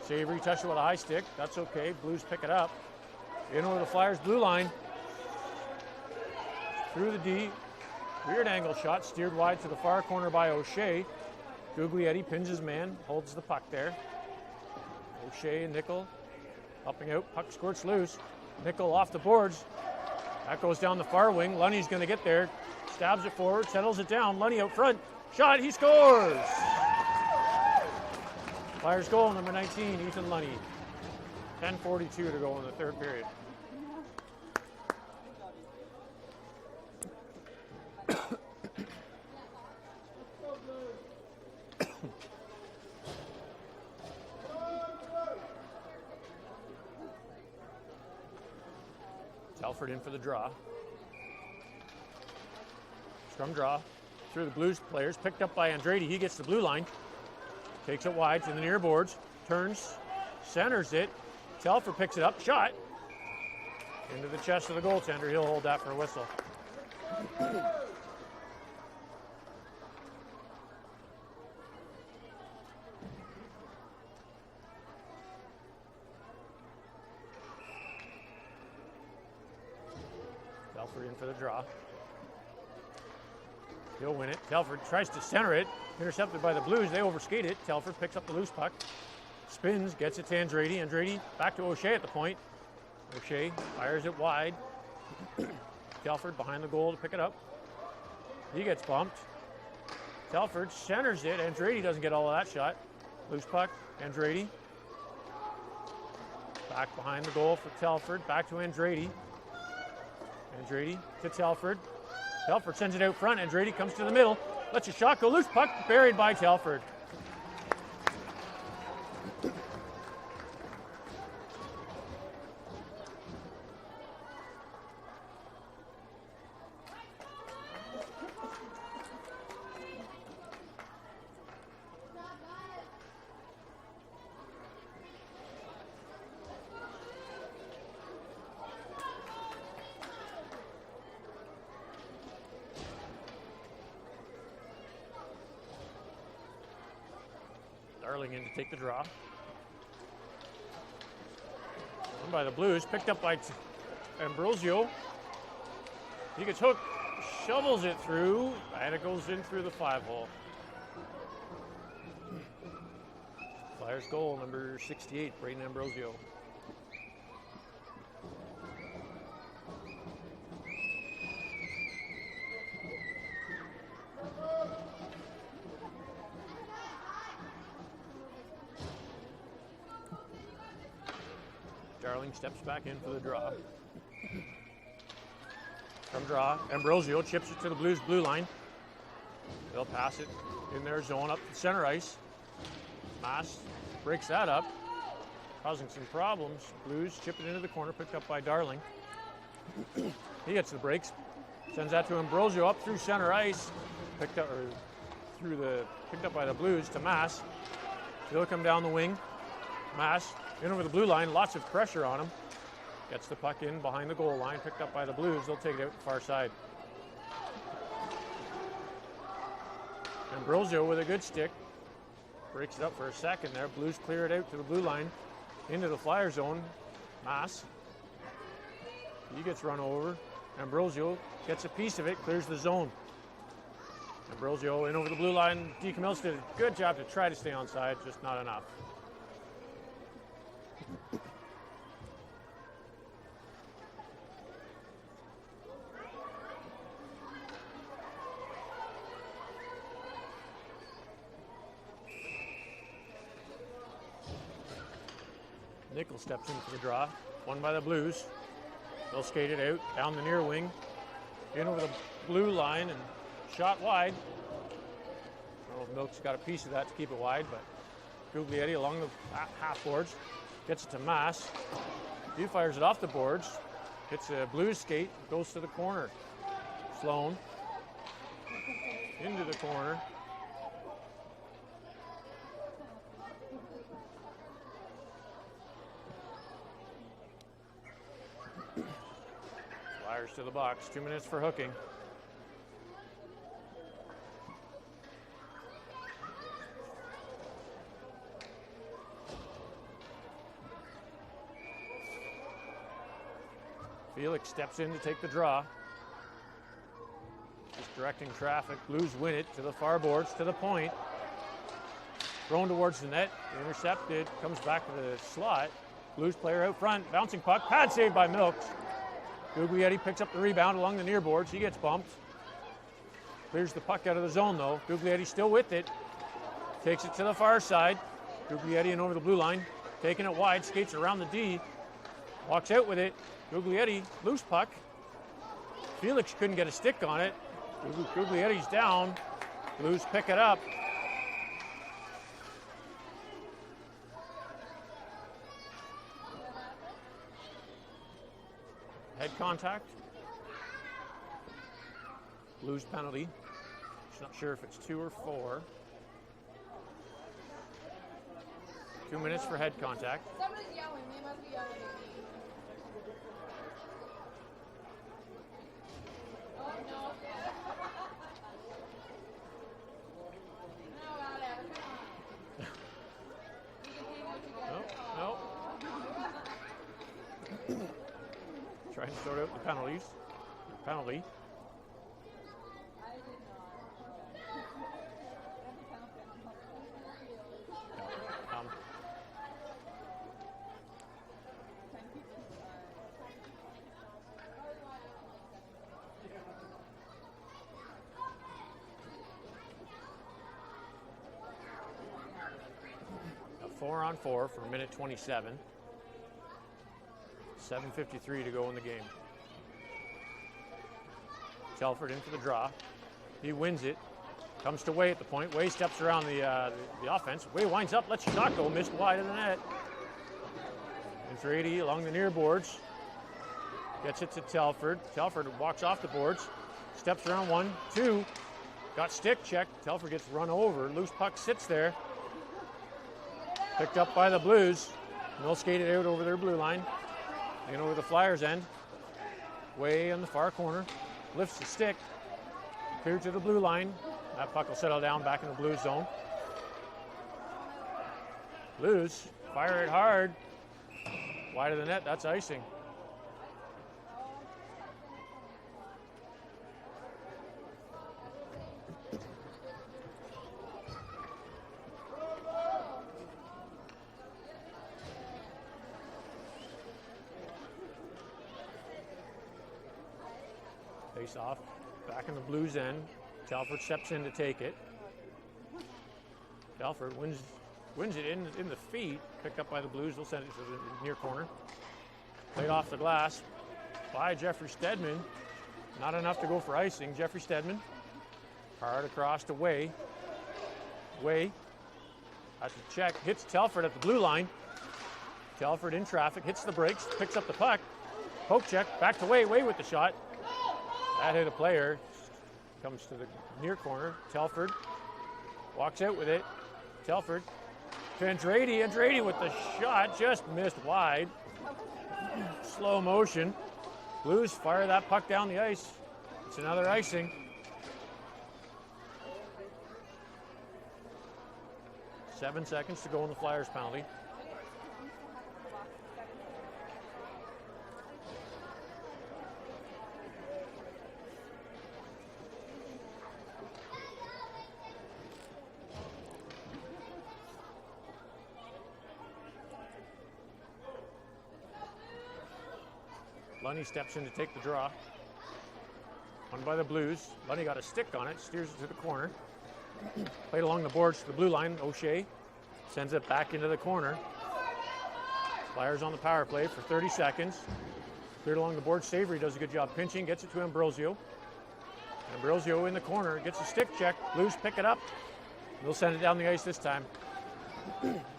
Savory touched it with a high stick, that's okay. Blues pick it up. In over the Flyers blue line. Through the D, weird angle shot, steered wide to the far corner by O'Shea. Guglietti pins his man, holds the puck there. O'Shea and Nickel upping out, puck squirts loose. Nickel off the boards. That goes down the far wing. Lunny's going to get there. Stabs it forward, settles it down. Lunny out front. Shot, he scores! Flyers goal, number 19, Ethan Lunny. 10:42 to go in the third period. Telford in for the draw. Scrum draw through the Blues players, picked up by Andretti. He gets the blue line, takes it wide to the near boards, turns, centers it. Telford picks it up, shot into the chest of the goaltender. He'll hold that for a whistle. Telford in for the draw. He'll win it. Telford tries to center it. Intercepted by the Blues. They overskate it. Telford picks up the loose puck. Spins, gets it to Andretti. Andretti back to O'Shea at the point. O'Shea fires it wide. Telford behind the goal to pick it up. He gets bumped. Telford centers it. Andretti doesn't get all of that shot. Loose puck. Andretti. Back behind the goal for Telford. Back to Andretti. Andretti to Telford. Telford sends it out front. Andretti comes to the middle. Lets a shot go. Loose puck buried by Telford. Darling in to take the draw. Won by the Blues, picked up by Ambrosio. He gets hooked, shovels it through, and it goes in through the 5-hole. Flyers goal, number 68, Braden Ambrosio. Darling steps back in for the draw. From draw, Ambrosio chips it to the Blues blue line. They'll pass it in their zone up to center ice. Mass breaks that up, causing some problems. Blues chip it into the corner, picked up by Darling. He gets the breaks, sends that to Ambrosio up through center ice, picked up by the Blues to Mass. He'll come down the wing. Mass in over the blue line, lots of pressure on him. Gets the puck in behind the goal line, picked up by the Blues. They'll take it out the far side. Ambrosio with a good stick. Breaks it up for a second there. Blues clear it out to the blue line, into the Flyer zone. Mass. He gets run over. Ambrosio gets a piece of it, clears the zone. Ambrosio in over the blue line. Deacon Mills did a good job to try to stay onside, just not enough. Nichols steps in for the draw. Won by the Blues. They'll skate it out, down the near wing, in over the blue line and shot wide. I don't know if Milk's got a piece of that to keep it wide, but Guglietti along the half boards, gets it to Mass. He fires it off the boards, hits a Blues skate, goes to the corner. Sloan into the corner. Flyers to the box, 2 minutes for hooking. Felix steps in to take the draw. Just directing traffic. Blues win it to the far boards, to the point. Thrown towards the net, intercepted, comes back to the slot. Blues player out front, bouncing puck, pad saved by Milks. Guglietti picks up the rebound along the near boards. He gets bumped. Clears the puck out of the zone though. Guglietti still with it. Takes it to the far side. Guglietti in over the blue line. Taking it wide, skates around the D. Walks out with it. Guglietti, loose puck. Felix couldn't get a stick on it. Guglietti's down. Blues pick it up. Head contact. Blues penalty. Just not sure if it's 2 or 4. 2 minutes for head contact. Somebody's yelling. They must be yelling at me. Oh, no. No, whatever. Come on. You can hang out together. No. Trying to sort out the penalties. Penalty. I did not. A 4-on-4 for a minute 27. 7:53 to go in the game. Telford in for the draw. He wins it. Comes to Way at the point. Way steps around the offense. Way winds up, lets your shot go. Missed wide of the net. Andretti along the near boards. Gets it to Telford. Telford walks off the boards. Steps around 1, 2. Got stick checked. Telford gets run over. Loose puck sits there. Picked up by the Blues. They'll skate it out over their blue line. And over the Flyers' end. Way on the far corner. Lifts the stick. Clear to the blue line. That puck will settle down back in the Blues zone. Blues fire it hard. Wide of the net, that's icing. Face off, back in the Blues end. Telford steps in to take it. Telford wins it in the feet. Picked up by the Blues. They'll send it to the near corner. Played off the glass by Jeffrey Stedman. Not enough to go for icing. Jeffrey Stedman. Hard across to Way. Way at the check. Hits Telford at the blue line. Telford in traffic. Hits the brakes. Picks up the puck. Poke check. Back to Way. Way with the shot. That hit a player. Comes to the near corner. Telford walks out with it. Telford to Andretti. Andretti with the shot. Just missed wide. Slow motion. Blues fire that puck down the ice. It's another icing. Seven seconds to go in the Flyers penalty. Lunny steps in to take the draw. Won by the Blues. Lunny got a stick on it, steers it to the corner. Played along the boards to the blue line. O'Shea sends it back into the corner. Flyers on the power play for 30 seconds. Cleared along the board. Savory does a good job pinching, gets it to Ambrosio. Ambrosio in the corner, gets a stick check. Blues pick it up. They'll send it down the ice this time.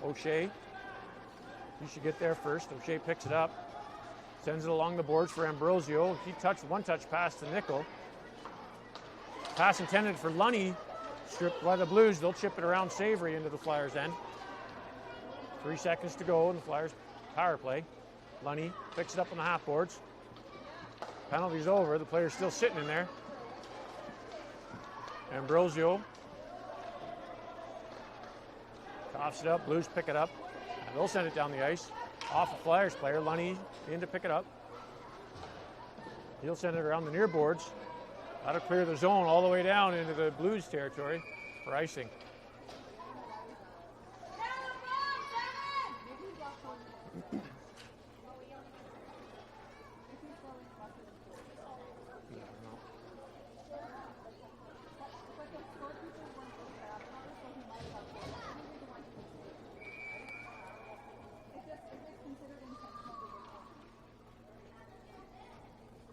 O'Shea, you should get there first. O'Shea picks it up. Sends it along the boards for Ambrosio. He touched one touch pass to Nickel. Pass intended for Lunny. Stripped by the Blues. They'll chip it around Savory into the Flyers' end. 3 seconds to go in the Flyers' power play. Lunny picks it up on the half boards. Penalty's over. The player's still sitting in there. Ambrosio coughs it up. Blues pick it up. And they'll send it down the ice. Off a Flyers player, Lunny in to pick it up. He'll send it around the near boards. That'll clear the zone all the way down into the Blues territory for icing.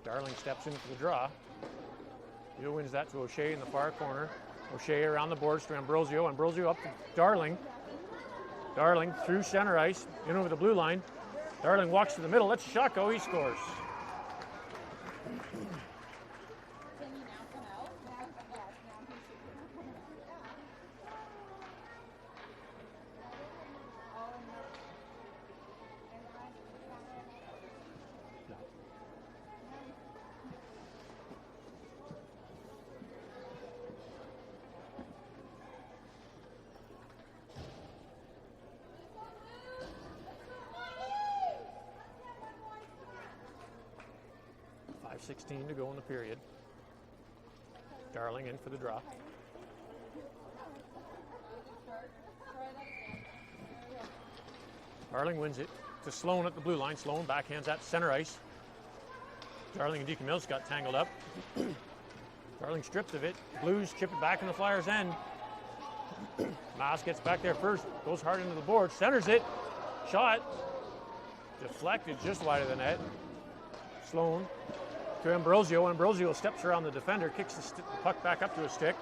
Darling steps in for the draw. He wins that to O'Shea in the far corner. O'Shea around the boards to Ambrosio. Ambrosio up to Darling. Darling through center ice, in over the blue line. Darling walks to the middle, lets the shot go, he scores. 12:16 to go in the period. Darling in for the draw. Darling wins it to Sloan at the blue line. Sloan backhands at center ice. Darling and Deacon Mills got tangled up. Darling stripped of it. Blues chip it back in the Flyers' end. Maas gets back there first. Goes hard into the board. Centers it. Shot. Deflected just wide of the net. Sloan to Ambrosio. Ambrosio steps around the defender. Kicks the puck back up to his stick.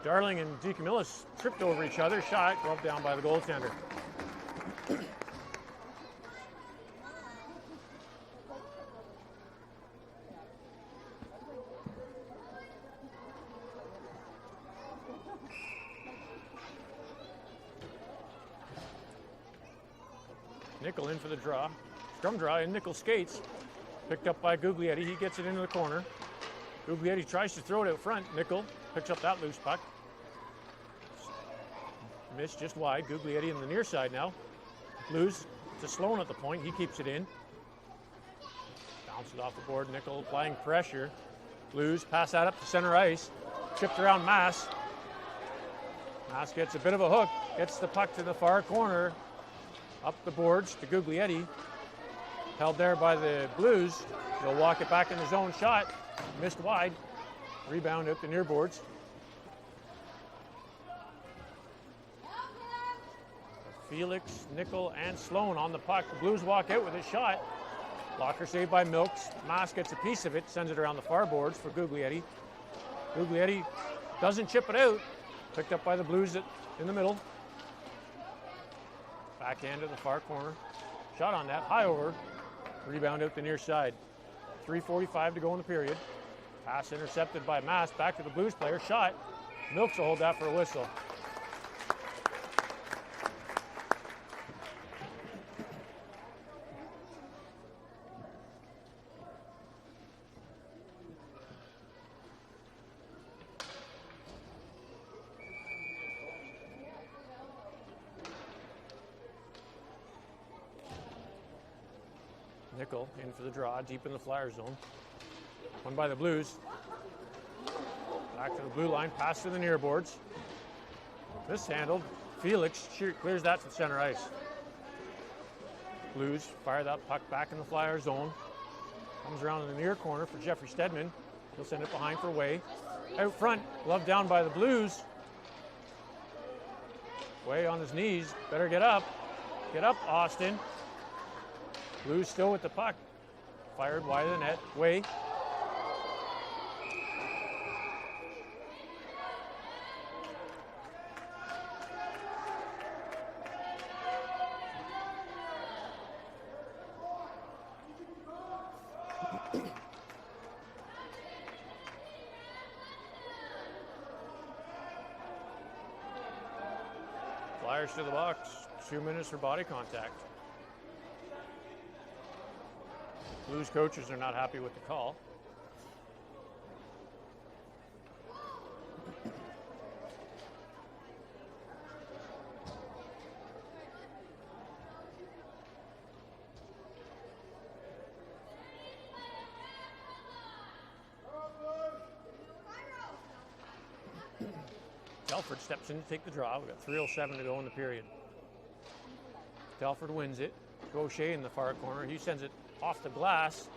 Darling and Deacon Mills tripped over each other. Shot. Gloved down by the goaltender. Nickel in for the draw. Scrum draw, and Nickel skates. Picked up by Guglietti. He gets it into the corner. Guglietti tries to throw it out front. Nickel picks up that loose puck. Missed just wide. Guglietti in the near side now. Blues to Sloan at the point. He keeps it in. Bounces off the board. Nickel applying pressure. Blues pass that up to center ice. Chipped around Maas. Maas gets a bit of a hook. Gets the puck to the far corner. Up the boards to Guglietti. Held there by the Blues. They'll walk it back in the zone. Shot. Missed wide. Rebound out the near boards. Felix, Nickel, and Sloan on the puck. The Blues walk out with a shot. Blocker saved by Milks. Maas gets a piece of it. Sends it around the far boards for Guglietti. Guglietti doesn't chip it out. Picked up by the Blues in the middle. Backhand to the far corner. Shot on that. High over. Rebound out the near side. 3:45 to go in the period. Pass intercepted by Maas. Back to the Blues player. Shot. Milks will hold that for a whistle. Nickel in for the draw, deep in the Flyer zone. Won by the Blues. Back to the blue line, pass to the near boards. Mishandled. Felix clears that to center ice. Blues fire that puck back in the Flyer zone. Comes around in the near corner for Jeffrey Stedman. He'll send it behind for Way. Out front, glove down by the Blues. Way on his knees, better get up. Get up, Austin. Blues still with the puck. Fired wide of the net. Way. Flyers to the box. 2 minutes for body contact. Blues coaches are not happy with the call. Telford steps in to take the draw. We've got 3:07 to go in the period. Telford wins it. O'Shea in the far corner. He sends it off the glass.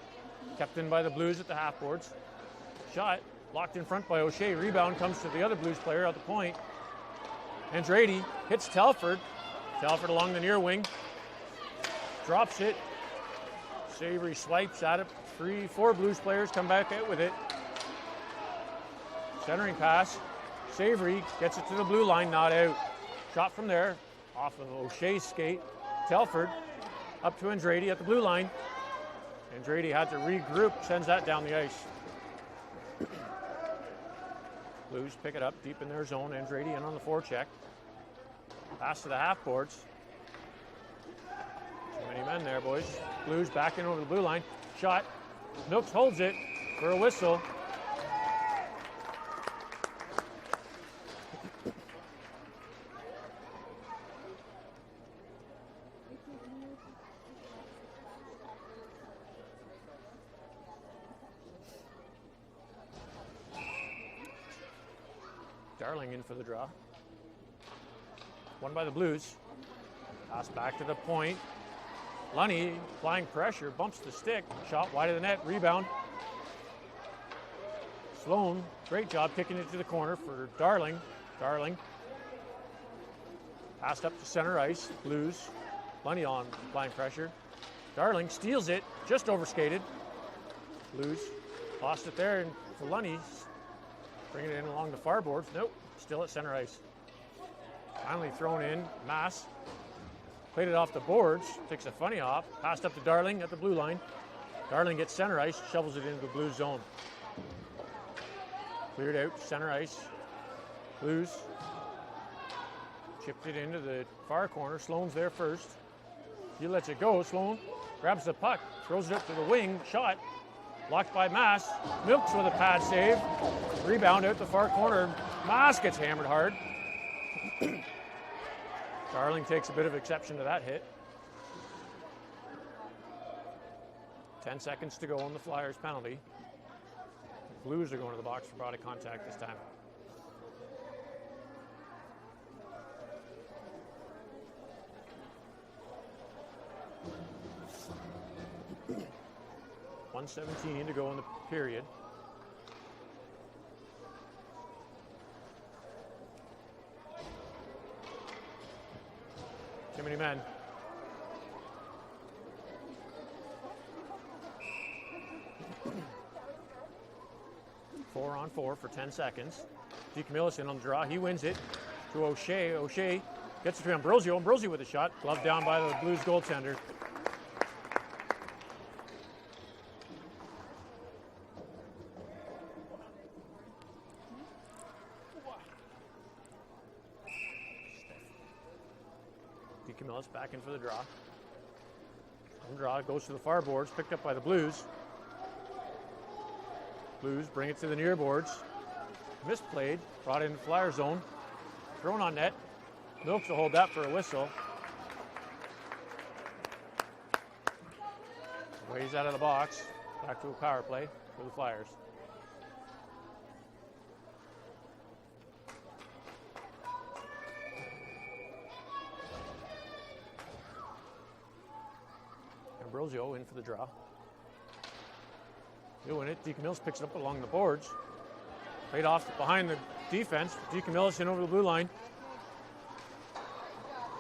Kept in by the Blues at the half boards. Shot blocked in front by O'Shea. Rebound comes to the other Blues player at the point. Andrade hits Telford. Telford along the near wing. Drops it. Savory swipes at it. 3-4 Blues players come back out with it. Centering pass. Savory gets it to the blue line, not out. Shot from there, off of O'Shea's skate. Telford up to Andrade at the blue line. Andrade had to regroup, sends that down the ice. Blues pick it up deep in their zone. Andrade in on the forecheck. Pass to the half boards. Too many men there, boys. Blues back in over the blue line. Shot. Milks holds it for a whistle. Darling in for the draw. Won by the Blues. Pass back to the point. Lunny applying pressure, bumps the stick. Shot wide of the net, rebound. Sloan, great job kicking it to the corner for Darling. Darling. Passed up to center ice. Blues. Lunny on applying pressure. Darling steals it, just overskated. Blues lost it there, and for Lunny, bringing it in along the far boards. Nope, still at center ice. Finally thrown in. Mass played it off the boards, takes a funny hop, passed up to Darling at the blue line. Darling gets center ice, shovels it into the Blues zone. Cleared out, center ice. Blues chipped it into the far corner. Sloan's there first. He lets it go. Sloan grabs the puck, throws it up to the wing. Shot blocked by Mass. Milks with a pad save. Rebound out the far corner. Mass gets hammered hard. Darling takes a bit of exception to that hit. 10 seconds to go on the Flyers penalty. Blues are going to the box for body contact this time. .117 to go in the period. Too many men. Four on four for 10 seconds. DeCamillis in on the draw. He wins it to O'Shea. O'Shea gets it to Ambrosio. Ambrosio with a shot. Gloved down by the Blues goaltender. DeCamillis back in for the draw. Draw goes to the far boards, picked up by the Blues. Blues bring it to the near boards. Misplayed, brought in Flyer zone. Thrown on net. Milks will hold that for a whistle. Ways out of the box. Back to a power play for the Flyers. Ambrosio in for the draw. Doing it. DeCamillis picks it up along the boards. Played off behind the defense. DeCamillis in over the blue line.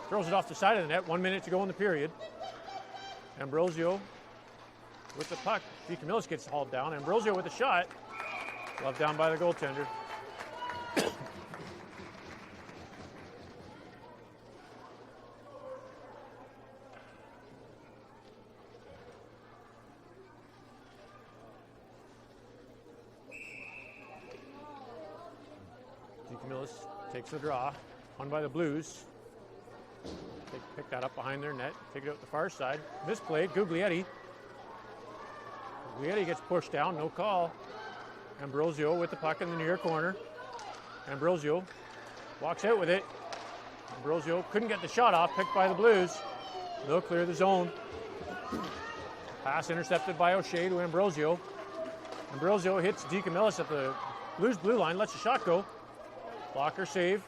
Throws it off the side of the net. 1 minute to go in the period. Ambrosio with the puck. DeCamillis gets hauled down. Ambrosio with a shot. Gloved down by the goaltender. DeCamillis takes the draw. Won by the Blues. They pick that up behind their net. Take it out the far side. Misplayed. Guglietti. Guglietti gets pushed down. No call. Ambrosio with the puck in the near corner. Ambrosio walks out with it. Ambrosio couldn't get the shot off. Picked by the Blues. They'll clear the zone. Pass intercepted by O'Shea to Ambrosio. Ambrosio hits DeCamillis at the Blues blue line. Lets the shot go. Blocker save.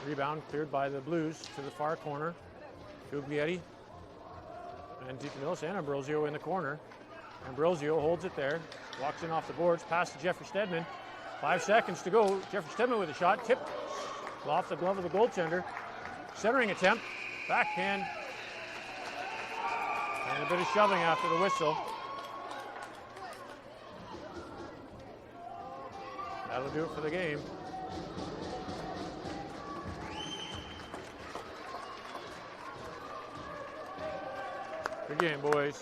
Rebound cleared by the Blues to the far corner. Guglietti and DeCamillis and Ambrosio in the corner. Ambrosio holds it there. Walks in off the boards. Pass to Jeffrey Stedman. 5 seconds to go. Jeffrey Stedman with a shot. Tip off the glove of the goaltender. Centering attempt. Backhand. And a bit of shoving after the whistle. That'll do it for the game. Good game, boys.